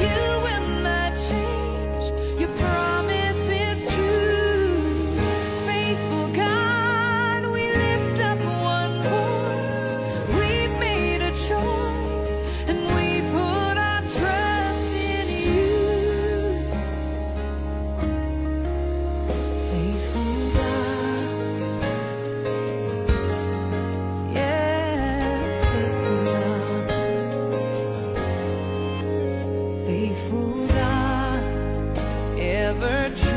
You will not change. Your promise is true. Faithful God, we lift up one voice. We've made a choice, and we put our trust in you. Faithful God, yeah, faithful God. Faithful God, ever true.